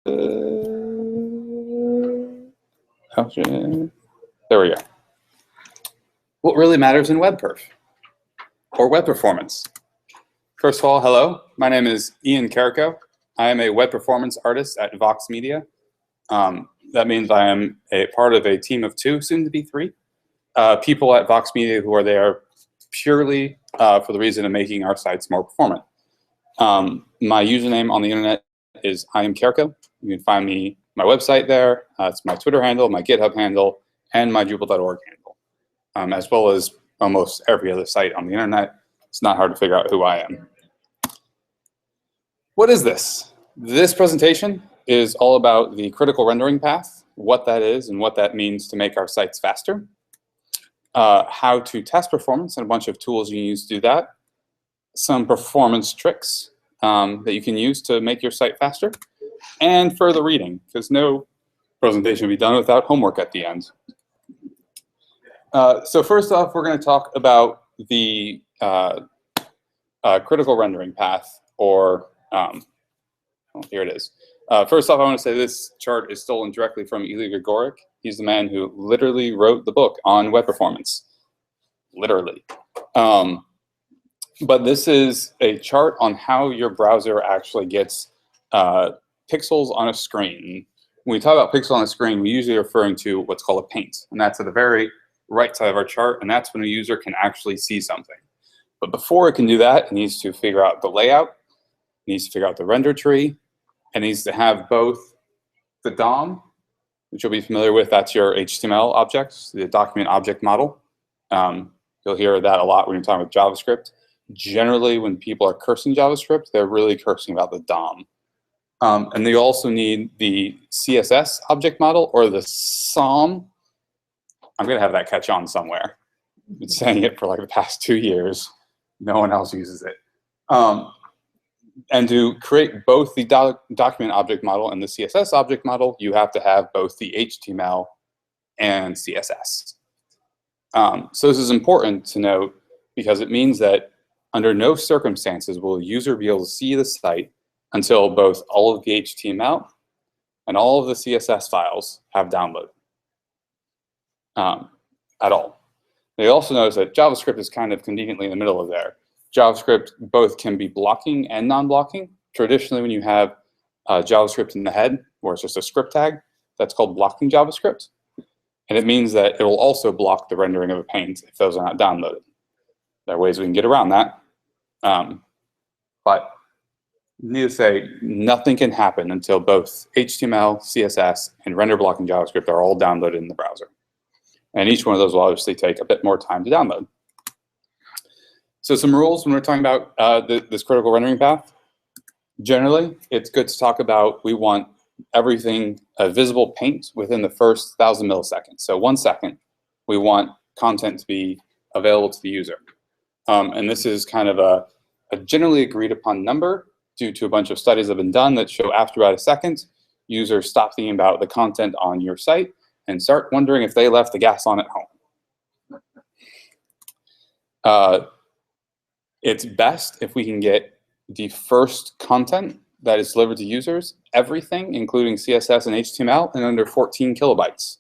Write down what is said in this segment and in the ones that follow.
There we go. What really matters in web perf or web performance? First of all, hello. My name is Ian Carrico. I am a web performance artist at Vox Media. That means I am a part of a team of 2, soon to be 3, people at Vox Media who are there purely for the reason of making our sites more performant. My username on the internet is I am Carrico. You can find me, my website there. It's my Twitter handle, my GitHub handle, and my Drupal.org handle, as well as almost every other site on the internet. It's not hard to figure out who I am. What is this? This presentation is all about the critical rendering path, what that is and what that means to make our sites faster, how to test performance and a bunch of tools you can use to do that, some performance tricks that you can use to make your site faster, and further reading, because no presentation will be done without homework at the end. So first off, we're going to talk about the critical rendering path, or here it is. First off, I want to say this chart is stolen directly from Ilya Grigorik. He's the man who literally wrote the book on web performance. Literally. But this is a chart on how your browser actually gets pixels on a screen. When we talk about pixel on a screen, we're usually referring to what's called a paint. And that's at the very right side of our chart, and that's when a user can actually see something. But before it can do that, it needs to figure out the layout, it needs to figure out the render tree, it needs to have both the DOM, which you'll be familiar with, that's your HTML objects, the document object model. You'll hear that a lot when you're talking about JavaScript. Generally, when people are cursing JavaScript, they're really cursing about the DOM. And they also need the CSS object model, or the SOM. I'm going to have that catch on somewhere. I've been saying it for like the past 2 years. No one else uses it. And to create both the document object model and the CSS object model, you have to have both the HTML and CSS. So this is important to note because it means that under no circumstances will a user be able to see the site until both all of the HTML and all of the CSS files have downloaded at all. They also notice that JavaScript is kind of conveniently in the middle of there. JavaScript both can be blocking and non-blocking. Traditionally, when you have JavaScript in the head, where it's just a script tag, that's called blocking JavaScript. And it means that it will also block the rendering of a paint if those are not downloaded. There are ways we can get around that. But needless to say, nothing can happen until both HTML, CSS, and render blocking JavaScript are all downloaded in the browser. And each one of those will obviously take a bit more time to download. So some rules when we're talking about this critical rendering path. Generally, it's good to talk about we want everything a visible paint within the first 1,000 milliseconds. So 1 second, we want content to be available to the user. And this is kind of a generally agreed upon number due to a bunch of studies that have been done that show after about a second, users stop thinking about the content on your site and start wondering if they left the gas on at home. It's best if we can get the first content that is delivered to users, everything, including CSS and HTML, in under 14 kilobytes.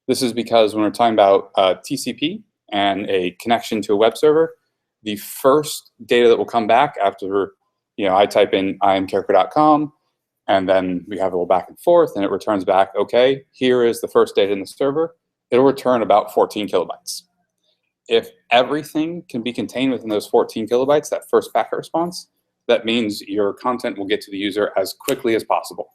This is because when we're talking about TCP and a connection to a web server, the first data that will come back after, I type in imcarrico.com, and then we have a little back and forth, and it returns back, okay, here is the first data in the server. It'll return about 14 kilobytes. If everything can be contained within those 14 kilobytes, that first packet response, that means your content will get to the user as quickly as possible.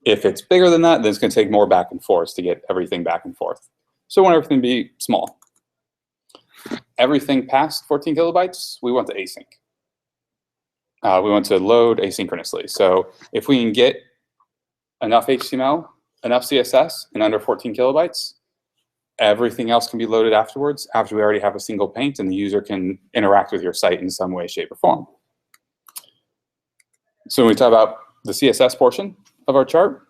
If it's bigger than that, then it's going to take more back and forth to get everything back and forth. So we want everything to be small. Everything past 14 kilobytes, we want to async. We want to load asynchronously. So if we can get enough HTML, enough CSS, in under 14 kilobytes, everything else can be loaded afterwards, after we already have a single paint and the user can interact with your site in some way, shape, or form. So when we talk about the CSS portion of our chart,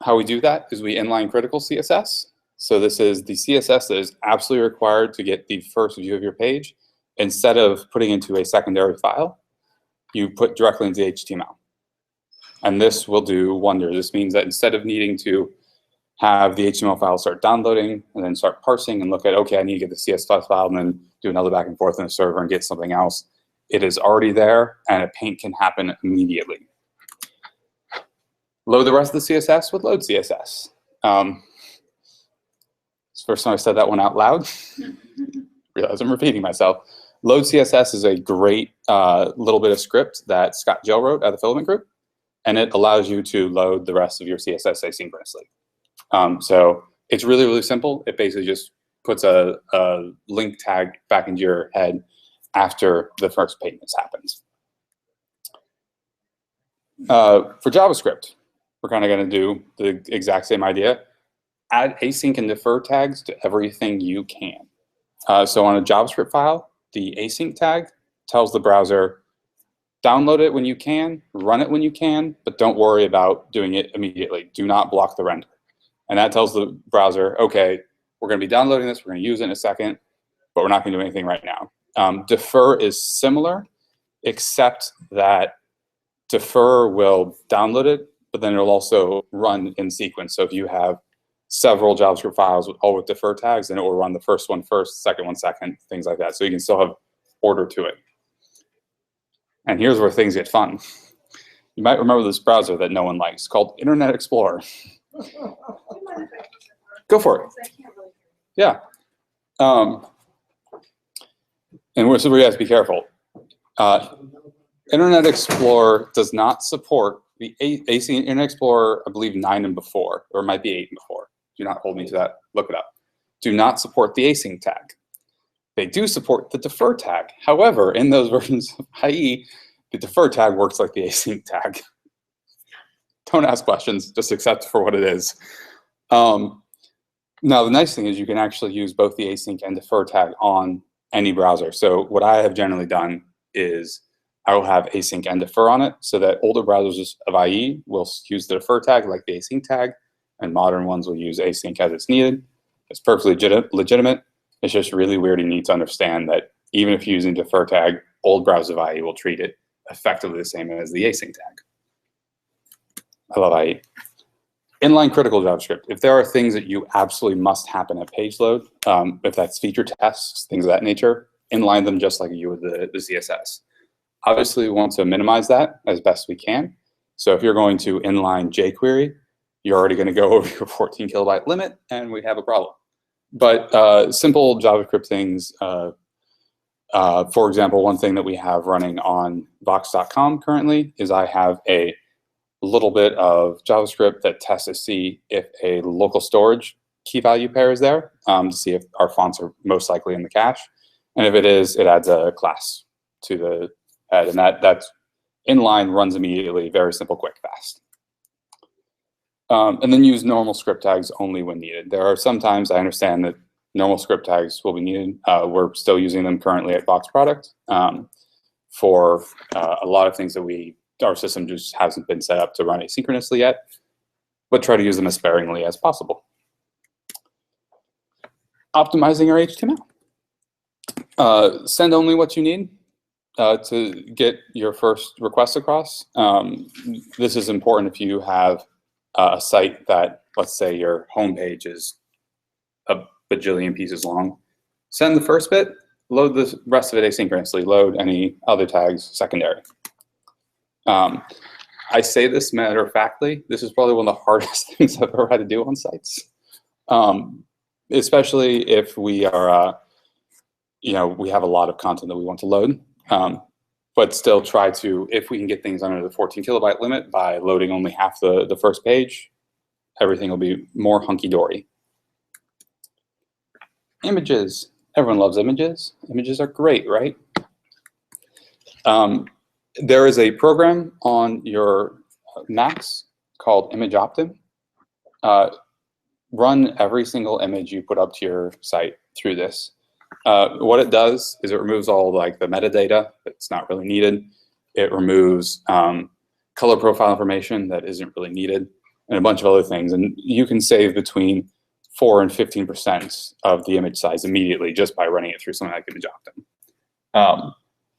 how we do that is we inline critical CSS. So this is the CSS that is absolutely required to get the first view of your page. Instead of putting into a secondary file, you put directly into HTML. And this will do wonders. This means that instead of needing to have the HTML file start downloading and then start parsing and look at, okay, I need to get the CSS file and then do another back and forth in the server and get something else, it is already there and a paint can happen immediately. Load the rest of the CSS with load CSS. It's the first time I said that one out loud. Realize I'm repeating myself. Load CSS is a great little bit of script that Scott Jill wrote at the Filament Group, and it allows you to load the rest of your CSS asynchronously. So it's really, really simple. It basically just puts a link tag back into your head after the first payment happens. For JavaScript, we're kind of going to do the exact same idea. Add async and defer tags to everything you can. So on a JavaScript file, the async tag tells the browser, download it when you can, run it when you can, but don't worry about doing it immediately. Do not block the render. And that tells the browser, okay, we're going to be downloading this, we're going to use it in a second, but we're not going to do anything right now. Defer is similar, except that defer will download it, but then it'll also run in sequence. So if you have several JavaScript files all with defer tags, then it will run the first one first, second one second, things like that. So you can still have order to it. And here's where things get fun. You might remember this browser that no one likes called Internet Explorer. Go for it. Yeah. And so we have to be careful. Internet Explorer does not support the AC Internet Explorer, I believe 9 and before, or it might be 8 and before. Do not hold me to that. Look it up. Do not support the async tag. They do support the defer tag. However, in those versions of IE, the defer tag works like the async tag. Don't ask questions, just accept for what it is. Now, the nice thing is you can actually use both the async and defer tag on any browser. So what I have generally done is I will have async and defer on it so that older browsers of IE will use the defer tag like the async tag, and modern ones will use async as it's needed. It's perfectly legitimate. It's just really weird. You need to understand that even if you're using defer tag, old browsers of IE will treat it effectively the same as the async tag. I love IE. Inline critical JavaScript. If there are things that you absolutely must happen at page load, if that's feature tests, things of that nature, inline them just like you would the CSS. Obviously, we want to minimize that as best we can. So if you're going to inline jQuery, you're already going to go over your 14 kilobyte limit, and we have a problem. But simple JavaScript things, for example, one thing that we have running on Vox.com currently is I have a little bit of JavaScript that tests to see if a local storage key value pair is there, to see if our fonts are most likely in the cache. And if it is, it adds a class to the head. And that's inline, runs immediately, very simple, quick, fast. And then use normal script tags only when needed. There are sometimes I understand that normal script tags will be needed. We're still using them currently at Vox Product for a lot of things that our system just hasn't been set up to run asynchronously yet, but try to use them as sparingly as possible. Optimizing our HTML. Send only what you need to get your first request across. This is important if you have a site that, let's say your home page is a bajillion pieces long. Send the first bit, load the rest of it asynchronously, load any other tags secondary. I say this matter-of-factly. This is probably one of the hardest things I've ever had to do on sites, especially if we are, we have a lot of content that we want to load, but still try to, if we can get things under the 14 kilobyte limit by loading only half the first page, everything will be more hunky-dory. Images. Everyone loves images. Images are great, right? There is a program on your Macs called ImageOptim. Run every single image you put up to your site through this. What it does is it removes all like the metadata that's not really needed. It removes color profile information that isn't really needed, and a bunch of other things. And you can save between 4 and 15% of the image size immediately just by running it through something like ImageOptim.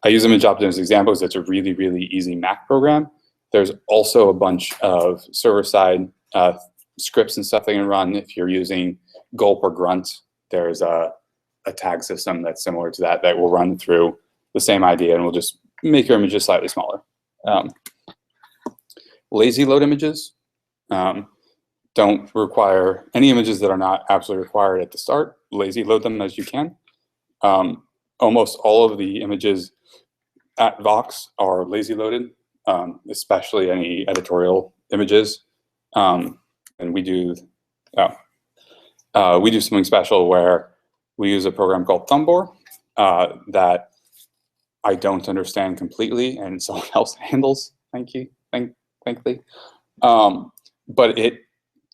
I use ImageOptim as an example because it's a really, really easy Mac program There's also a bunch of server-side scripts and stuff they can run. If you're using gulp or grunt, there's a tag system that's similar to that that will run through the same idea and will just make your images slightly smaller. Lazy load images don't require any images that are not absolutely required at the start. Lazy load them as you can. Almost all of the images at Vox are lazy loaded, especially any editorial images. And we do something special where we use a program called Thumbor that I don't understand completely, and someone else handles. Thankfully. But it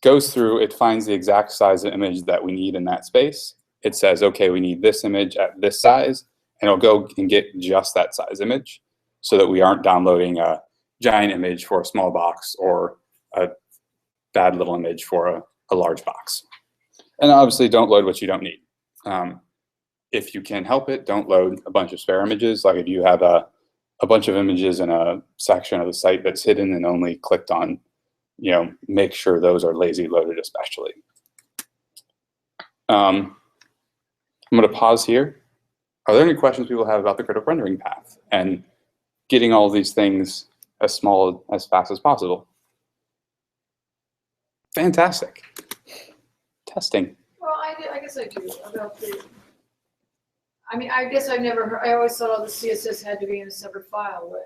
goes through, it finds the exact size of image that we need in that space. It says, okay, we need this image at this size, and it'll go and get just that size image so that we aren't downloading a giant image for a small box or a bad little image for a large box. And obviously don't load what you don't need. If you can help it, don't load a bunch of spare images. Like if you have a bunch of images in a section of the site that's hidden and only clicked on, make sure those are lazy loaded especially. I'm going to pause here. Are there any questions people have about the critical rendering path and getting all these things as small, as fast as possible? Fantastic. Testing. Well, I guess I do. I guess I never heard, I always thought all the CSS had to be in a separate file. What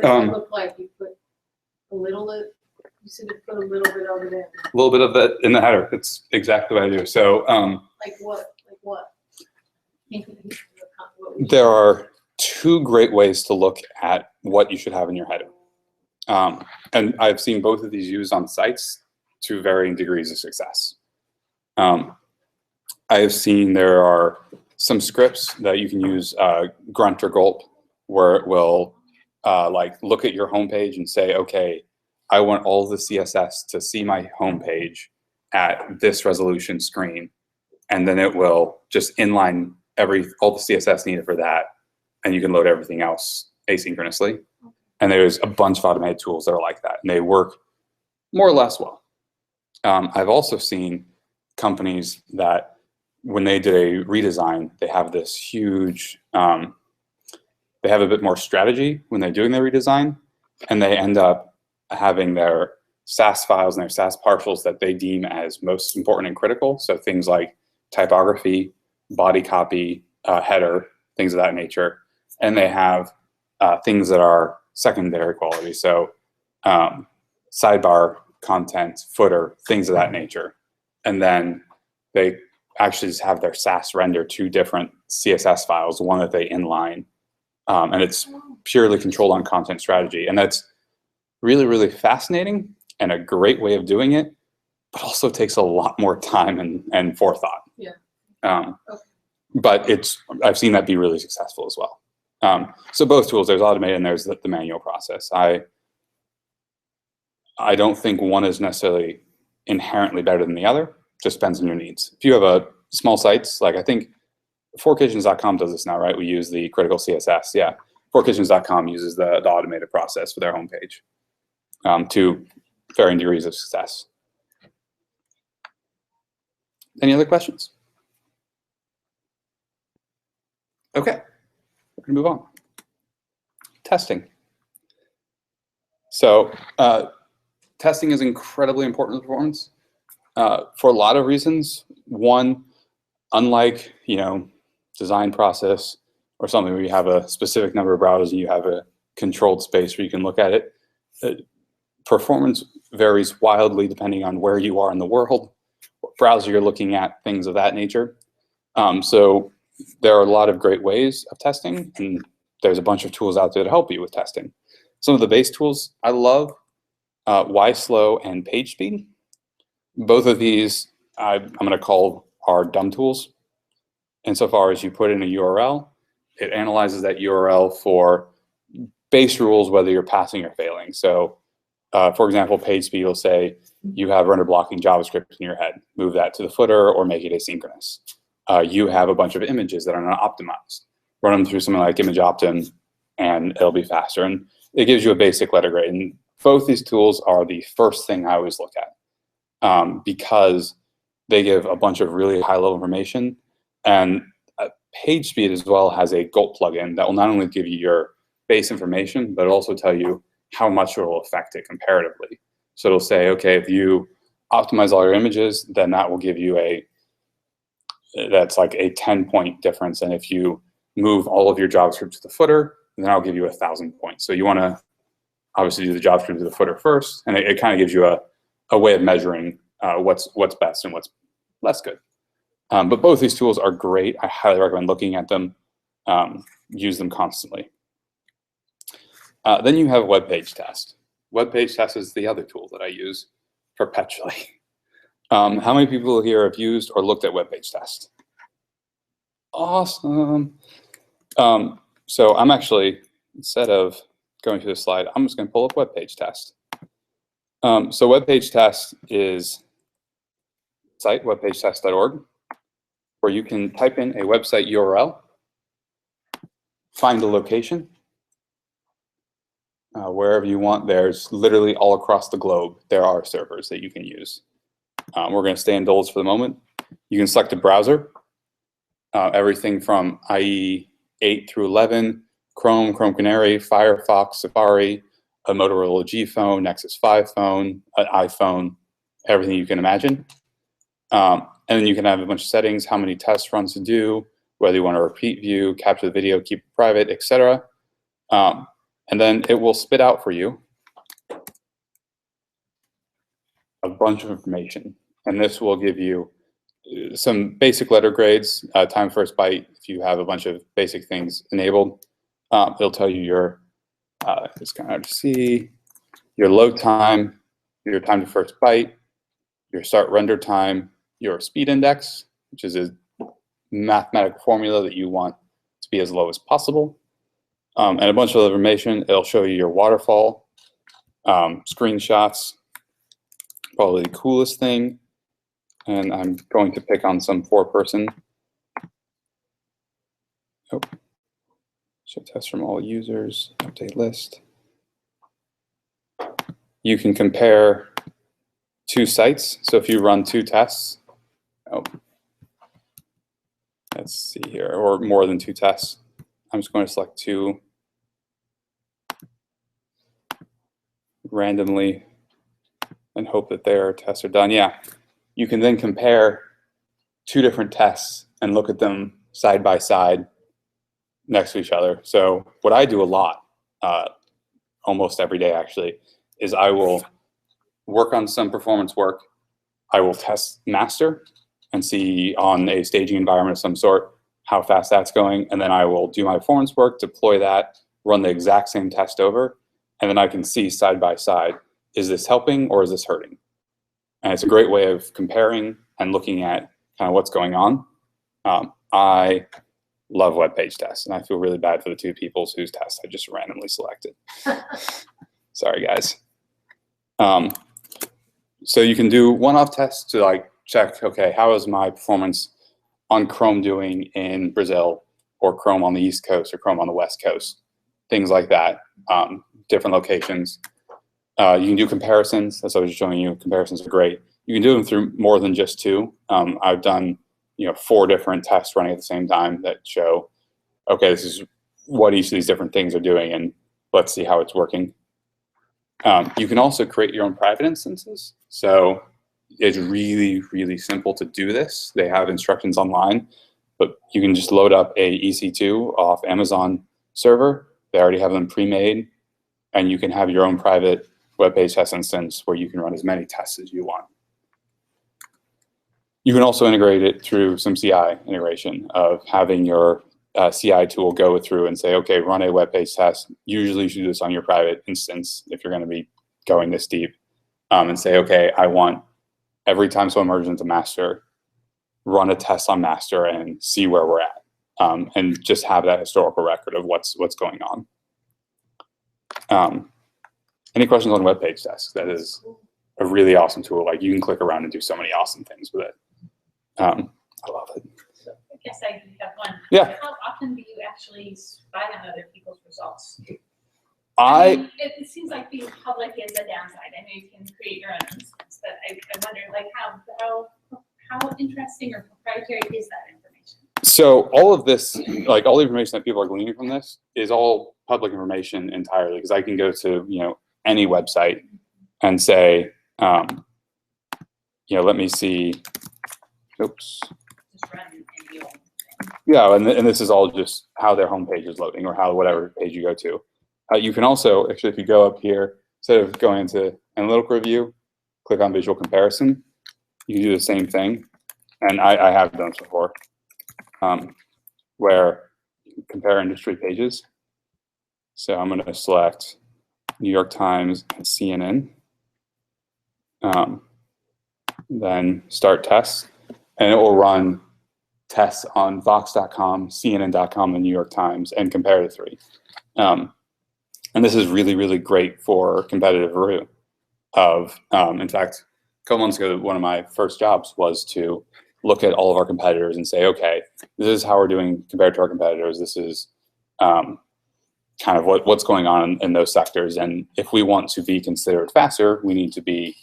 does it look like? You put a little bit, you said you put a little bit over there. A little bit of it in the header. It's exactly what I do. So, like what? Like what? There are two great ways to look at what you should have in your header. And I've seen both of these used on sites to varying degrees of success. I have seen there are some scripts that you can use, grunt or gulp, where it will like look at your homepage and say, okay, I want all the CSS to see my homepage at this resolution screen. And then it will just inline all the CSS needed for that. And you can load everything else asynchronously. And there's a bunch of automated tools that are like that. And they work more or less well. I've also seen companies that when they did a redesign, they have this huge, they have a bit more strategy when they're doing their redesign, and they end up having their SAS files and their SAS partials that they deem as most important and critical. So things like typography, body copy, header, things of that nature. And they have things that are secondary quality. So sidebar content, footer, things of that nature. And then they actually just have their SAS render two different CSS files, one that they inline. And it's purely controlled on content strategy. And that's really, really fascinating and a great way of doing it, but also takes a lot more time and forethought. Yeah. Okay. But I've seen that be really successful as well. So both tools, there's automated and there's the manual process. I don't think one is necessarily inherently better than the other. Just depends on your needs. If you have a small sites, like I think 4kitchens.com does this now, right? We use the critical CSS. Yeah, 4kitchens.com uses the automated process for their homepage to varying degrees of success. Any other questions? Okay, we're gonna move on. Testing. So testing is incredibly important to performance for a lot of reasons. One, unlike design process or something where you have a specific number of browsers and you have a controlled space where you can look at it, performance varies wildly depending on where you are in the world, what browser you're looking at, things of that nature. So there are a lot of great ways of testing, and there's a bunch of tools out there to help you with testing. Some of the base tools I love, YSlow and PageSpeed. Both of these I'm going to call are dumb tools. Insofar as you put in a URL, it analyzes that URL for base rules, whether you're passing or failing. So for example, PageSpeed will say you have render blocking JavaScript in your head. Move that to the footer or make it asynchronous. You have a bunch of images that are not optimized. Run them through something like ImageOptim and it'll be faster. And it gives you a basic letter grade. And both these tools are the first thing I always look at because they give a bunch of really high-level information. And PageSpeed as well has a Gulp plugin that will not only give you your base information, but also tell you how much it will affect it comparatively. So it'll say, okay, if you optimize all your images, then that will give you that's like a 10-point difference. And if you move all of your JavaScript to the footer, then I'll give you 1,000 points. So you want to obviously do the JavaScript to the footer first, and it kind of gives you a way of measuring what's best and what's less good. But both these tools are great. I highly recommend looking at them. Use them constantly. Then you have Web Page Test. Web Page Test is the other tool that I use perpetually. How many people here have used or looked at Web Page Test? Awesome. So I'm actually, instead of going through this slide, I'm just going to pull up Web Page Test. So Web Page Test is site, webpagetest.org, where you can type in a website URL, find a location, wherever you want. There's literally all across the globe, there are servers that you can use. We're going to stay in Dulles for the moment. You can select a browser, everything from IE 8 through 11, Chrome, Chrome Canary, Firefox, Safari, a Motorola G phone, Nexus 5 phone, an iPhone, everything you can imagine. And then you can have a bunch of settings, how many test runs to do, whether you want to repeat view, capture the video, keep it private, etc. And then it will spit out for you a bunch of information. And this will give you some basic letter grades, time first byte, if you have a bunch of basic things enabled. It'll tell you your, it's kind of hard to see, your load time, your time to first byte, your start render time, your speed index, which is a mathematical formula that you want to be as low as possible, and a bunch of information. It'll show you your waterfall, screenshots, probably the coolest thing. And I'm going to pick on some poor person. Oh, show tests from all users, update list. You can compare two sites. So if you run two tests, let's see here, or more than two tests, I'm just going to select two randomly and hope that their tests are done. Yeah, you can then compare two different tests and look at them side by side next to each other. So what I do a lot, almost every day actually, is I will work on some performance work. I will test master and see on a staging environment of some sort how fast that's going, and then I will do my performance work, deploy that, run the exact same test over, and then I can see side by side, is this helping or is this hurting? And it's a great way of comparing and looking at kind of what's going on. I love web page tests, and I feel really bad for the two people whose tests I just randomly selected. Sorry, guys. So you can do one-off tests to like check, okay, how is my performance on Chrome doing in Brazil, or Chrome on the East Coast, or Chrome on the West Coast, things like that, different locations. You can do comparisons. As I was showing you, comparisons are great. You can do them through more than just two. I've done 4 different tests running at the same time that show, okay, this is what each of these different things are doing, and let's see how it's working. You can also create your own private instances. So it's really, really simple to do this. They have instructions online, but you can just load up a EC2 off Amazon server. They already have them pre-made, and you can have your own private web page test instance where you can run as many tests as you want. You can also integrate it through some CI integration of having your CI tool go through and say, okay, run a web page test. Usually you should do this on your private instance if you're going to be going this deep, and say, okay, I want every time someone merges into master, run a test on master and see where we're at, and just have that historical record of what's going on. Any questions on web page tests? That is a really awesome tool. Like, you can click around and do so many awesome things with it. I love it. So I guess I have one. Yeah. How often do you actually spy on other people's results? I mean, it seems like being public is a downside. I know you can create your own instance, but I wonder, like, how interesting or proprietary is that information? So all of this, like all the information that people are gleaning from this, is all public information entirely. Because I can go to any website and say, let me see. Oops. Just run any old thing. Yeah, and this is all just how their homepage is loading, or how whatever page you go to. You can also, actually, if you go up here, instead of going into analytical review, click on visual comparison. You can do the same thing, and I have done this before, where you can compare industry pages. So I'm going to select New York Times and CNN, then start tests, and it will run tests on Vox.com, CNN.com, and New York Times, and compare the three. And this is really, really great for competitive review. In fact, a couple months ago, one of my first jobs was to look at all of our competitors and say, okay, this is how we're doing compared to our competitors. This is kind of what's going on in those sectors. And if we want to be considered faster, we need to be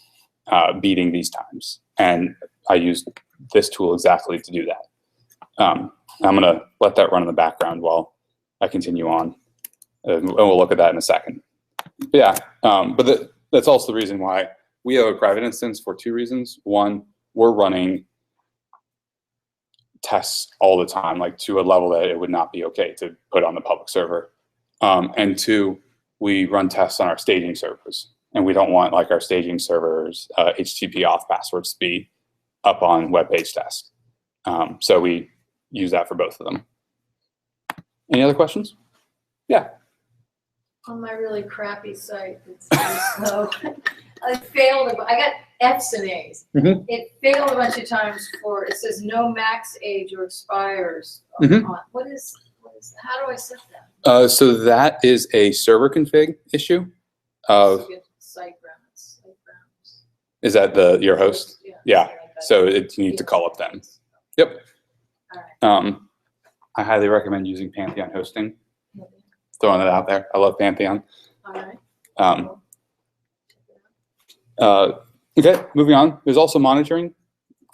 beating these times. And I used this tool exactly to do that. I'm going to let that run in the background while I continue on. And we'll look at that in a second. But yeah, but that's also the reason why we have a private instance, for two reasons. One, we're running tests all the time, like to a level that it would not be okay to put on the public server. And two, we run tests on our staging servers, and we don't want like our staging servers HTTP auth passwords to be up on web page test. So we use that for both of them. Any other questions? Yeah. On my really crappy site, it's really slow. I failed. I got F's and A's. Mm-hmm. It failed a bunch of times it says no max age or expires. Mm-hmm. What is how do I set that? So that is a server config issue. Site grounds. Is that your host? Yeah. So you need to call up them. Yep. All right. I highly recommend using Pantheon hosting. Throwing it out there. I love Pantheon. All right. Okay, moving on. There's also monitoring,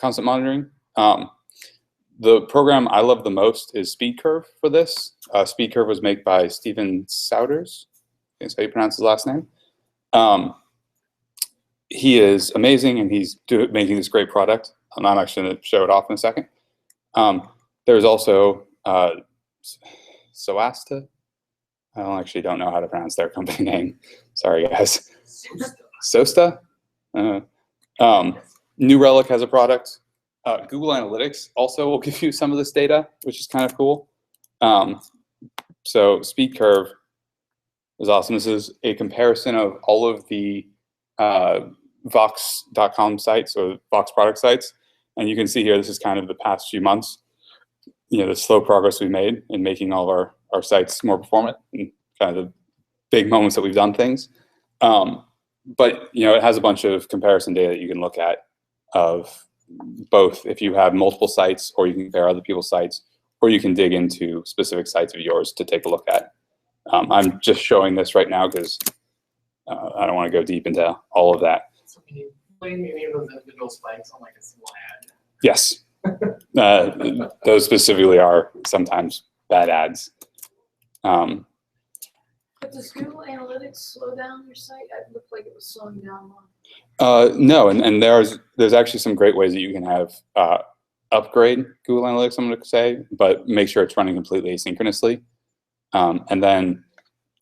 constant monitoring. The program I love the most is SpeedCurve for this. SpeedCurve was made by Steven Souders. That's how you pronounce his last name. He is amazing, and he's making this great product. And I'm actually going to show it off in a second. There's also Soasta. I don't know how to pronounce their company name. Sorry, guys. Sosta? New Relic has a product. Google Analytics also will give you some of this data, which is kind of cool. So SpeedCurve is awesome. This is a comparison of all of the Vox.com sites, or Vox product sites. And you can see here, this is kind of the past few months, the slow progress we've made in making all of our sites more performant, and kind of the big moments that we've done things. But it has a bunch of comparison data that you can look at of both if you have multiple sites, or you can compare other people's sites, or you can dig into specific sites of yours to take a look at. I'm just showing this right now because I don't want to go deep into all of that. So can you explain any of those individual spikes on like a single ad? Yes. Those specifically are sometimes bad ads. But does Google Analytics slow down your site? It looked like it was slowing down more. No, and there's actually some great ways that you can have upgrade Google Analytics, I'm going to say, but make sure it's running completely asynchronously. And then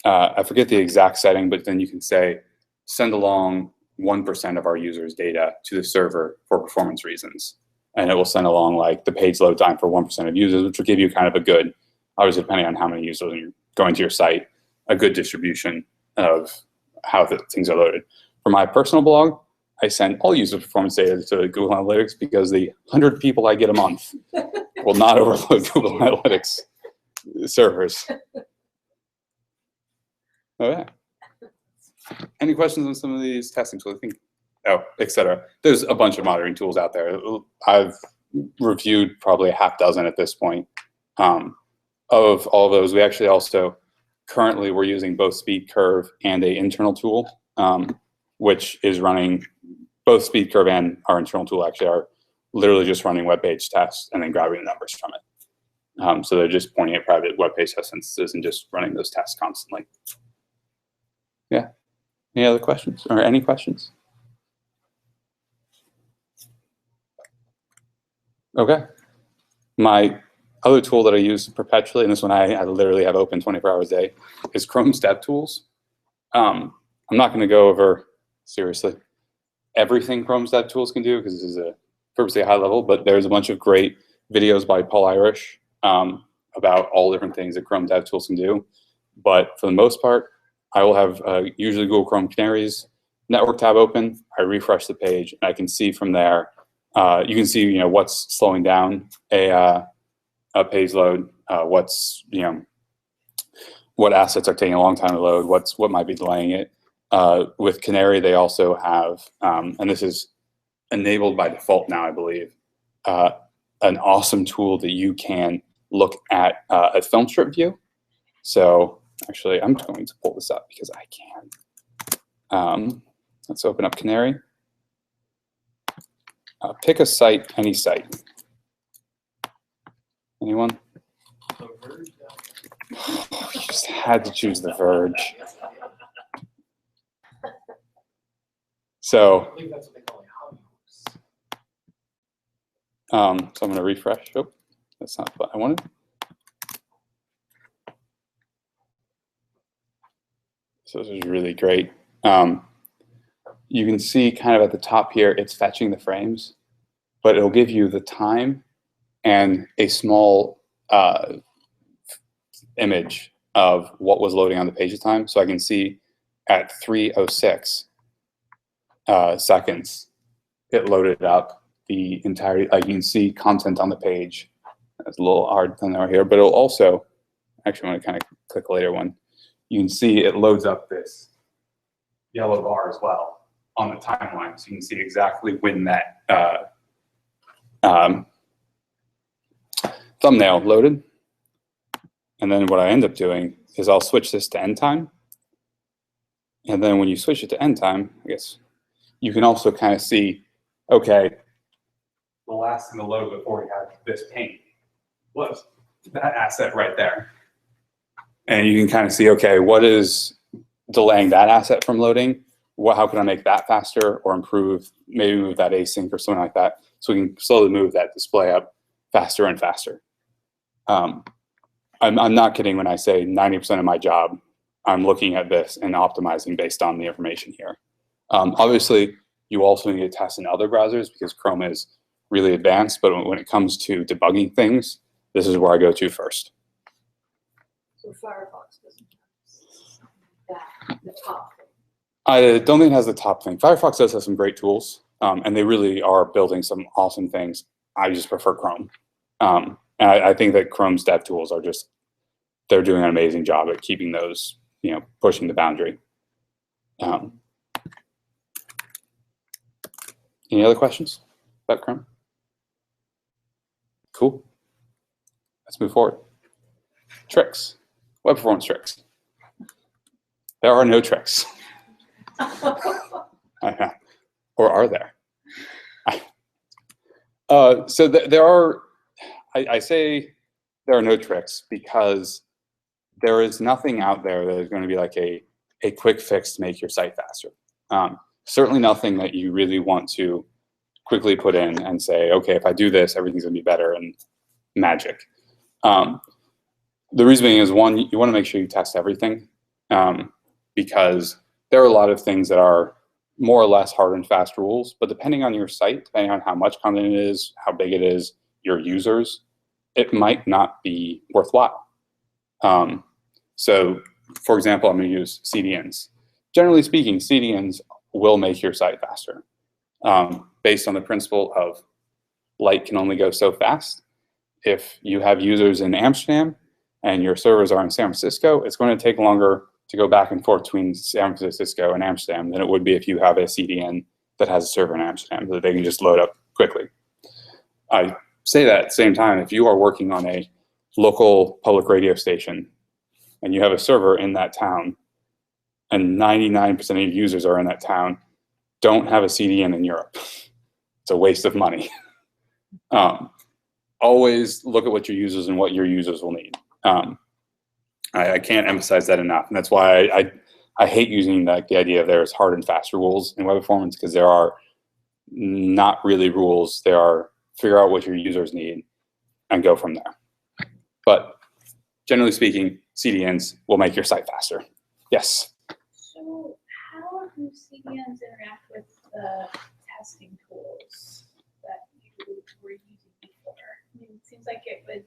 I forget the exact setting, but then you can say, send along 1% of our users' data to the server for performance reasons. And it will send along like the page load time for 1% of users, which will give you kind of a good, obviously depending on how many users are going to your site, a good distribution of how things are loaded. For my personal blog, I send all user performance data to Google Analytics because the 100 people I get a month will not overload Google Analytics servers. Okay. Any questions on some of these testing tools? I think, etc. There's a bunch of monitoring tools out there. I've reviewed probably a half dozen at this point. Of all those, we actually also currently we're using both speed curve and a internal tool, which is running both speed curve and our internal tool actually are literally just running web page tests and then grabbing the numbers from it. So they're just pointing at private web page test instances and just running those tests constantly. Yeah. Any other questions or any questions? Okay. My other tool that I use perpetually, and this one I literally have open 24 hours a day, is Chrome's DevTools. I'm not going to go over, seriously, everything Chrome's DevTools can do because this is a purposely high level, but there's a bunch of great videos by Paul Irish about all different things that Chrome DevTools can do. But for the most part, I will have usually Google Chrome Canary's network tab open. I refresh the page, and I can see from there. You can see, what's slowing down a page load, what's, what assets are taking a long time to load, what might be delaying it. With Canary, they also have, and this is enabled by default now, I believe, an awesome tool that you can look at a film strip view. So actually, I'm going to pull this up because I can. Let's open up Canary. Pick a site, any site. Anyone? The Verge. You just had to choose The Verge. So, I believe that's what they call it. so I'm going to refresh. Oh, that's not what I wanted. So this is really great. You can see kind of at the top here, it's fetching the frames, but it'll give you the time and a small image of what was loading on the page at the time. So I can see at 3:06 seconds, it loaded up the entirety. Like you can see content on the page. It's a little hard to know here, but it'll also, actually I'm gonna kind of click a later one. You can see it loads up this yellow bar as well on the timeline. So you can see exactly when that thumbnail loaded. And then what I end up doing is I'll switch this to end time. And then when you switch it to end time, I guess, you can also kind of see, okay, the last thing to load before we had this paint was that asset right there. And you can kind of see, okay, what is delaying that asset from loading? How can I make that faster or improve, maybe move that async or something like that, so we can slowly move that display up faster and faster. I'm not kidding when I say 90% of my job, I'm looking at this and optimizing based on the information here. Obviously, you also need to test in other browsers because Chrome is really advanced, but when it comes to debugging things, this is where I go to first. So Firefox doesn't have that, the top thing. I don't think it has the top thing. Firefox does have some great tools, and they really are building some awesome things. I just prefer Chrome. And I think that Chrome's dev tools are just, they're doing an amazing job at keeping those, pushing the boundary. Any other questions about Chrome? Cool. Let's move forward. Tricks. Web performance tricks. There are no tricks. Or are there? So there are, I say there are no tricks because there is nothing out there that is going to be like a quick fix to make your site faster. Certainly nothing that you really want to quickly put in and say, okay, if I do this, everything's going to be better and magic. The reason being is, one, you want to make sure you test everything because there are a lot of things that are more or less hard and fast rules, but depending on your site, depending on how much content it is, how big it is, your users, it might not be worthwhile. So for example, I'm going to use CDNs. Generally speaking, CDNs will make your site faster based on the principle of light can only go so fast. If you have users in Amsterdam and your servers are in San Francisco, it's going to take longer to go back and forth between San Francisco and Amsterdam than it would be if you have a CDN that has a server in Amsterdam so that they can just load up quickly. I say that at the same time, if you are working on a local public radio station and you have a server in that town, and 99% of your users are in that town, don't have a CDN in Europe. It's a waste of money. Always look at what your users and what your users will need. I can't emphasize that enough, and that's why I hate using the idea of there's hard and fast rules in web performance, because there are not really rules. There are figure out what your users need and go from there. But generally speaking, CDNs will make your site faster. Yes? So how do CDNs interact with the testing tools that you were using before? I mean, it seems like it would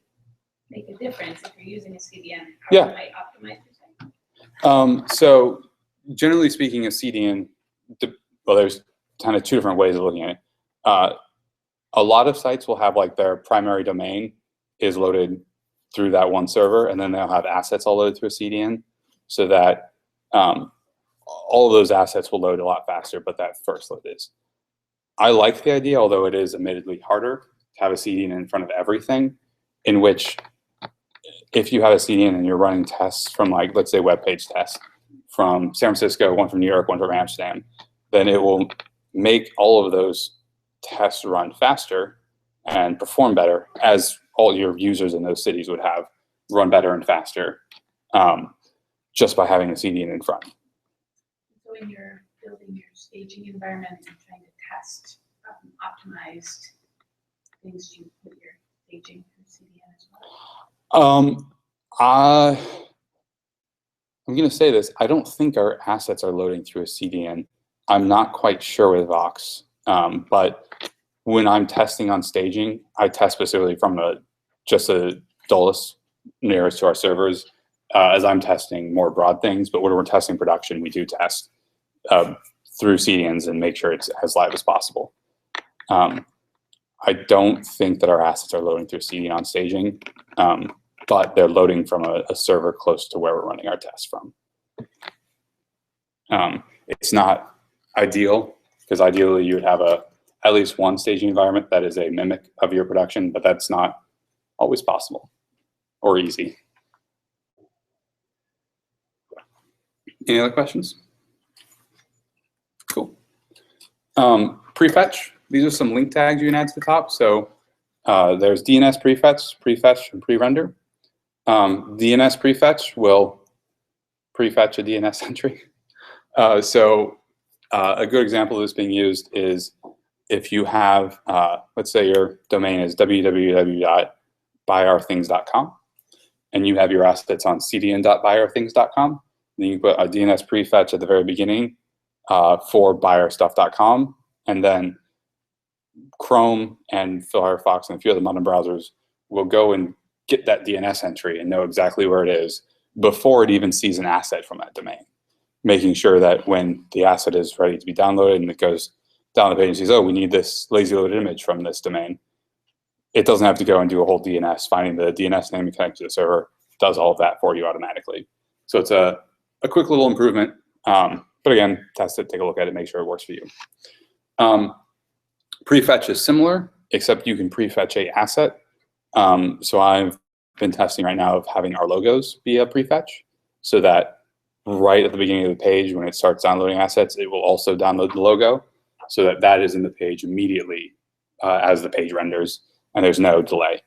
make a difference if you're using a CDN. How Yeah. you might optimize your site? So generally speaking, a CDN, well, there's kind of two different ways of looking at it. A lot of sites will have like their primary domain is loaded through that one server, and then they'll have assets all loaded through a CDN, so that all of those assets will load a lot faster, but that first load is. I like the idea, although it is admittedly harder to have a CDN in front of everything, in which if you have a CDN and you're running tests from, like, let's say web page tests from San Francisco, one from New York, one from Amsterdam, then it will make all of those tests run faster and perform better, as all your users in those cities would have run better and faster, just by having a CDN in front. So when you're building your staging environment and trying to test optimized things, do you put your staging through CDN as well? I'm going to say this. I don't think our assets are loading through a CDN. I'm not quite sure with Vox, but when I'm testing on staging, I test specifically from just a Dulles nearest to our servers, as I'm testing more broad things. But when we're testing production, we do test through CDNs and make sure it's as live as possible. I don't think that our assets are loading through CDN on staging, but they're loading from a server close to where we're running our tests from. It's not ideal, because ideally you would have at least one staging environment that is a mimic of your production, but that's not always possible or easy. Any other questions? Cool. Prefetch. These are some link tags you can add to the top. So there's DNS prefetch, prefetch, and pre-render. DNS prefetch will prefetch a DNS entry. So a good example of this being used is if you have, let's say your domain is www.buyourthings.com, and you have your assets on cdn.buyourthings.com, then you put a DNS prefetch at the very beginning for buyourstuff.com, and then Chrome and Firefox and a few other modern browsers will go and get that DNS entry and know exactly where it is before it even sees an asset from that domain, making sure that when the asset is ready to be downloaded and it goes down the page and says, oh, we need this lazy loaded image from this domain, it doesn't have to go and do a whole DNS, finding the DNS name and connect to the server, does all of that for you automatically. So it's a quick little improvement, but again, test it, take a look at it, make sure it works for you. Prefetch is similar, except you can prefetch a asset. So I've been testing right now of having our logos be a prefetch, so that right at the beginning of the page, when it starts downloading assets, it will also download the logo, so that that is in the page immediately as the page renders, and there's no delay.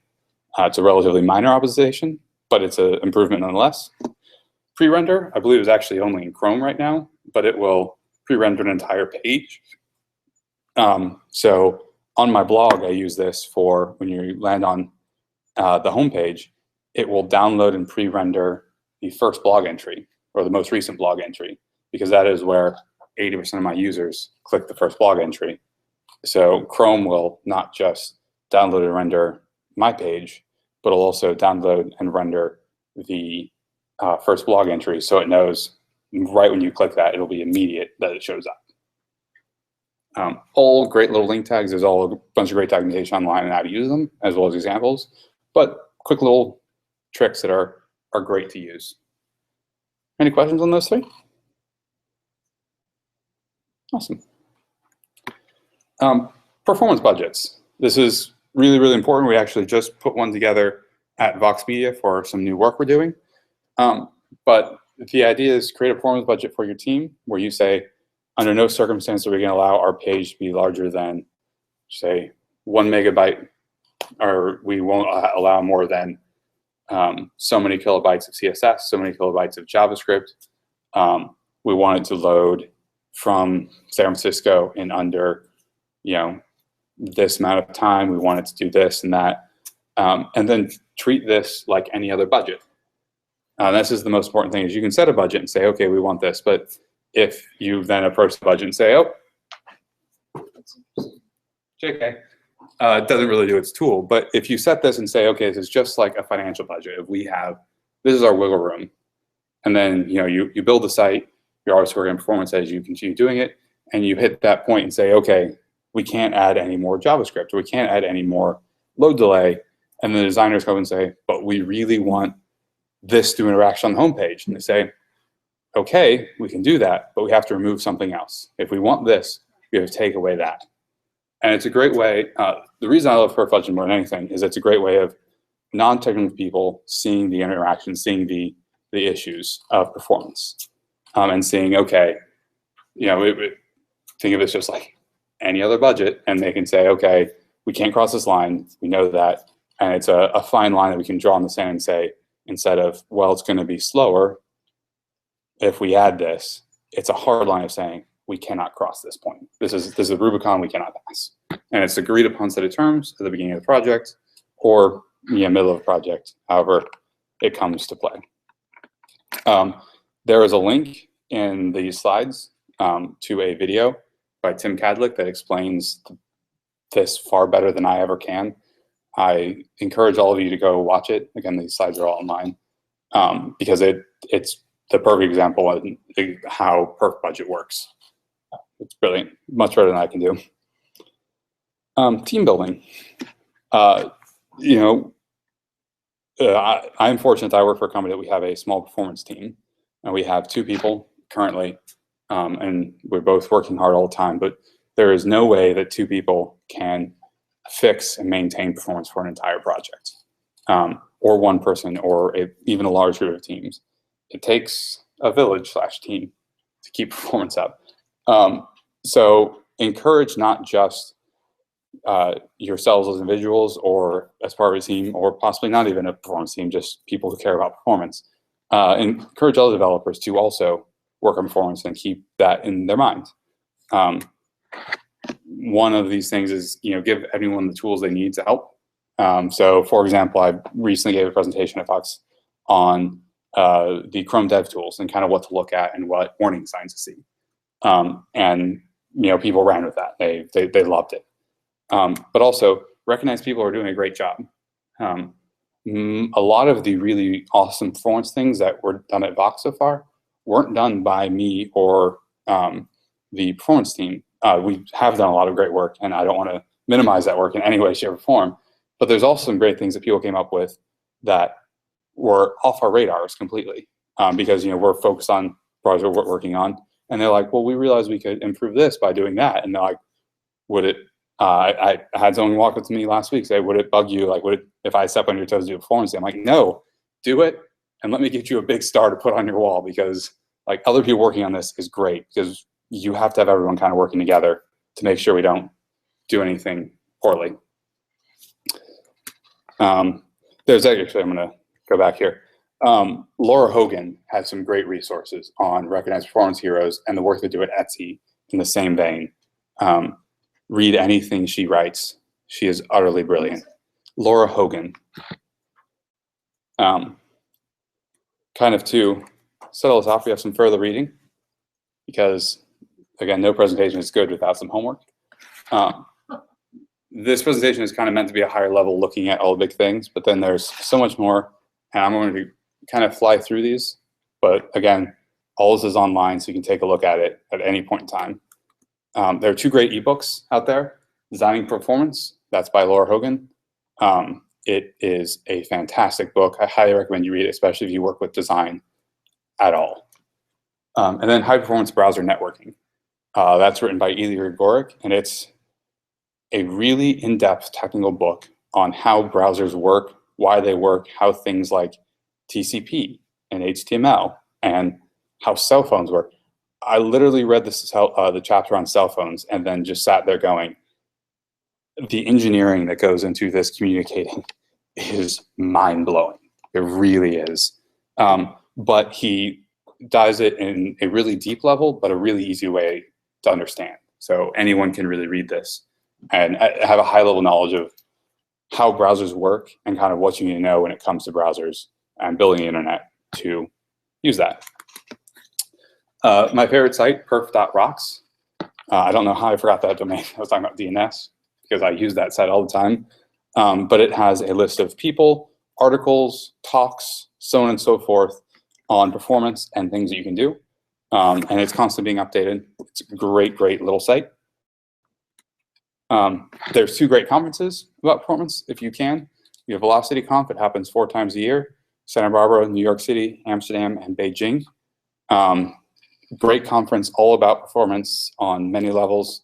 It's a relatively minor optimization, but it's an improvement nonetheless. Pre-render, I believe, is actually only in Chrome right now, but it will pre-render an entire page. So on my blog, I use this for when you land on the home page, it will download and pre-render the first blog entry or the most recent blog entry, because that is where 80% of my users click the first blog entry. So Chrome will not just download and render my page, but it'll also download and render the first blog entry, so it knows right when you click that, it'll be immediate that it shows up. All great little link tags. There's all a bunch of great documentation online on how to use them, as well as examples, but quick little tricks that are great to use. Any questions on those three? Awesome. Performance budgets. This is really, really important. We actually just put one together at Vox Media for some new work we're doing. But the idea is create a performance budget for your team where you say, under no circumstance are we going to allow our page to be larger than, say, 1 megabyte, or we won't allow more than so many kilobytes of CSS, so many kilobytes of JavaScript. We want it to load from San Francisco in under, this amount of time. We want it to do this and that. And then treat this like any other budget. This is the most important thing, is you can set a budget and say, okay, we want this. But if you then approach the budget and say, oh, JK, it doesn't really do its tool. But if you set this and say, okay, this is just like a financial budget. If we have, this is our wiggle room. And then, you build the site, you're always working on performance as you continue doing it. And you hit that point and say, okay, we can't add any more JavaScript, or we can't add any more load delay. And the designers come and say, but we really want this to interact on the homepage. And they say, okay, we can do that, but we have to remove something else. If we want this, we have to take away that. And it's a great way, the reason I love PREFETCH more than anything is it's a great way of non-technical people seeing the interaction, seeing the issues of performance, and seeing, okay, think of it just like any other budget, and they can say, okay, we can't cross this line, we know that, and it's a fine line that we can draw in the sand and say, instead of, well, it's going to be slower if we add this, it's a hard line of saying, we cannot cross this point. This is a Rubicon we cannot pass. And it's agreed upon set of terms at the beginning of the project, or middle of the project, however it comes to play. There is a link in the slides to a video by Tim Kadlick that explains this far better than I ever can. I encourage all of you to go watch it. Again, these slides are all online, because it's the perfect example of how perf budget works. It's brilliant, much better than I can do. Team building. I'm fortunate that I work for a company that we have a small performance team, and we have 2 people currently, and we're both working hard all the time, but there is no way that 2 people can fix and maintain performance for an entire project, or one person, or even a large group of teams. It takes a village/team to keep performance up. So encourage not just yourselves as individuals or as part of a team, or possibly not even a performance team, just people who care about performance. Encourage other developers to also work on performance and keep that in their mind. One of these things is, give everyone the tools they need to help. So for example, I recently gave a presentation at Fox on the Chrome dev tools and kind of what to look at and what warning signs to see. And people ran with that. They loved it. But also recognize people are doing a great job. A lot of the really awesome performance things that were done at Vox so far weren't done by me or the performance team. We have done a lot of great work, and I don't want to minimize that work in any way, shape, or form. But there's also some great things that people came up with that were off our radars completely, because we're focused on projects we're working on, and they're like, well, we realized we could improve this by doing that, and they're like, would it? I had someone walk up to me last week say, would it bug you? Like, would it, if I step on your toes to do a performance? I'm like, no, do it, and let me get you a big star to put on your wall, because like other people working on this is great, because you have to have everyone kind of working together to make sure we don't do anything poorly. There's actually, I'm going to go back here. Laura Hogan has some great resources on recognized performance heroes and the work they do at Etsy in the same vein. Read anything she writes. She is utterly brilliant. Laura Hogan. Kind of to settle this off, we have some further reading, because again, no presentation is good without some homework. This presentation is kind of meant to be a higher level, looking at all the big things, but then there's so much more, and I'm going to kind of fly through these. But again, all this is online, so you can take a look at it at any point in time. There are 2 great ebooks out there. Designing Performance, that's by Laura Hogan. It is a fantastic book. I highly recommend you read it, especially if you work with design at all. And then High Performance Browser Networking. That's written by Ilya Goric, and it's a really in-depth technical book on how browsers work, why they work, how things like TCP and HTML and how cell phones work. I literally read the chapter on cell phones and then just sat there going, the engineering that goes into this communicating is mind-blowing. It really is. But he does it in a really deep level, but a really easy way to understand. So anyone can really read this and have a high level knowledge of how browsers work and kind of what you need to know when it comes to browsers and building the internet to use that. My favorite site, perf.rocks. I don't know how I forgot that domain. I was talking about DNS because I use that site all the time. But it has a list of people, articles, talks, so on and so forth on performance and things that you can do. And it's constantly being updated. It's a great, great little site. There's 2 great conferences about performance, if you can. You have Velocity Conf, it happens 4 times a year. Santa Barbara, New York City, Amsterdam, and Beijing. Great conference, all about performance on many levels.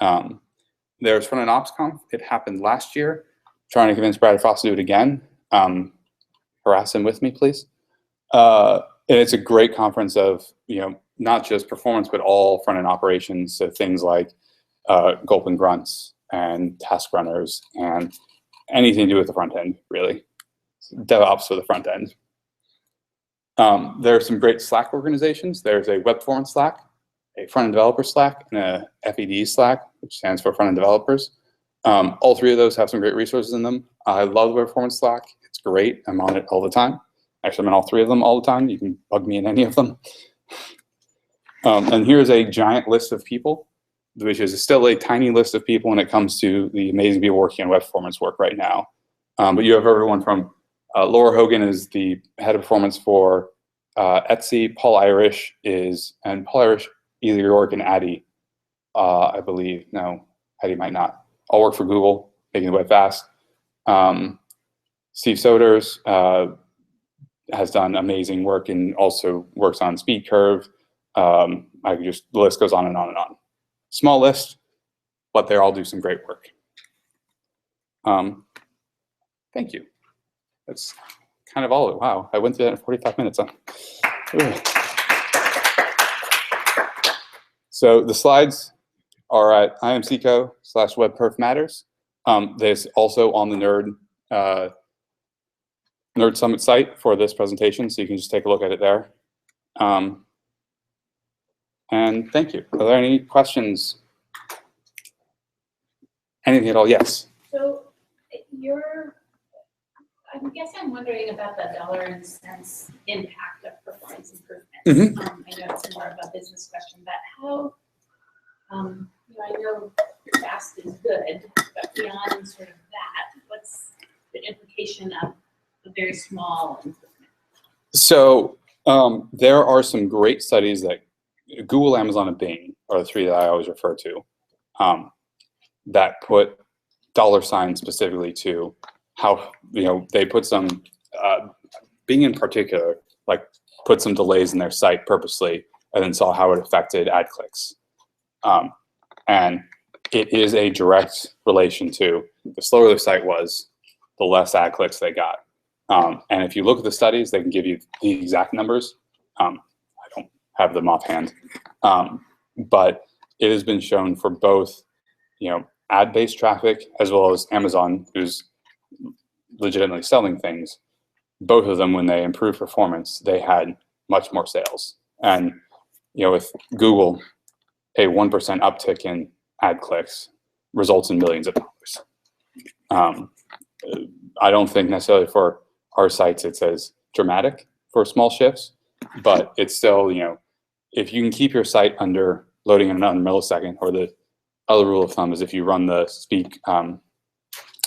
There's Front End Ops Conf, it happened last year. Trying to convince Brad Frost to do it again. Harass him with me, please. And it's a great conference of, not just performance, but all front-end operations. So things like gulp and grunts and task runners and anything to do with the front end, really. DevOps for the front end. There are some great Slack organizations. There's a web performance Slack, a front-end developer Slack, and a FED Slack, which stands for front-end developers. All 3 of those have some great resources in them. I love the web performance Slack. It's great. I'm on it all the time. Actually, I'm in all 3 of them all the time. You can bug me in any of them. And here's a giant list of people, which is still a tiny list of people when it comes to the amazing people working on web performance work right now. But you have everyone from Laura Hogan is the head of performance for Etsy. Paul Irish, either York and Addy, I believe. No, Addy might not. All work for Google, making the web fast. Steve Soders has done amazing work and also works on Speed Curve. The list goes on and on and on. Small list, but they all do some great work. Thank you. That's kind of all of it. Wow, I went through that in 45 minutes. So the slides are at imcco/webperfmatters. There's also on the Nerd Summit site for this presentation, so you can just take a look at it there. And thank you. Are there any questions? Anything at all? Yes. So I guess I'm wondering about the dollar and cents impact of performance improvements. I know it's more of a business question, but how, I know fast is good, but beyond sort of that, what's the implication of a very small improvement? So there are some great studies that Google, Amazon, and Bing are the 3 that I always refer to that put $ specifically to how, they put some, Bing in particular, put some delays in their site purposely and then saw how it affected ad clicks. And it is a direct relation to the slower the site was, the less ad clicks they got. And if you look at the studies, they can give you the exact numbers. I don't have them offhand. But it has been shown for both, ad-based traffic as well as Amazon, who's legitimately selling things. Both of them, when they improved performance, they had much more sales. And with Google, a 1% uptick in ad clicks results in millions of dollars. I don't think necessarily for our sites it's as dramatic for small shifts, but it's still, if you can keep your site under loading in another millisecond, or the other rule of thumb is if you run the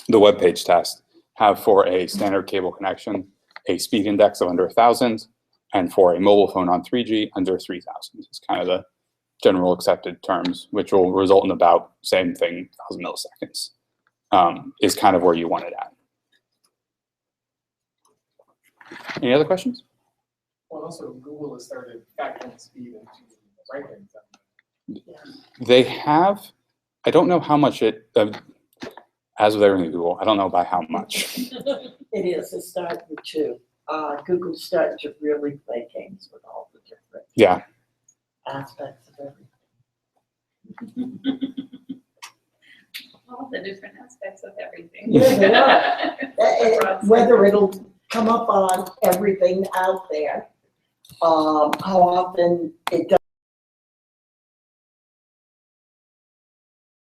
web page test, have for a standard cable connection a speed index of under 1,000, and for a mobile phone on 3G under 3,000. It's kind of the general accepted terms, which will result in about same thing, 1,000 milliseconds, is kind of where you want it at. Any other questions? Well, also Google has started factoring speed into rankings. They have. I don't know how much it, as with everything Google, I don't know by how much. It is, it's starting to. Google started to really play games with all the different Yeah. aspects of everything. All the different aspects of everything. Yeah, they are. Whether it'll come up on everything out there, how often it does.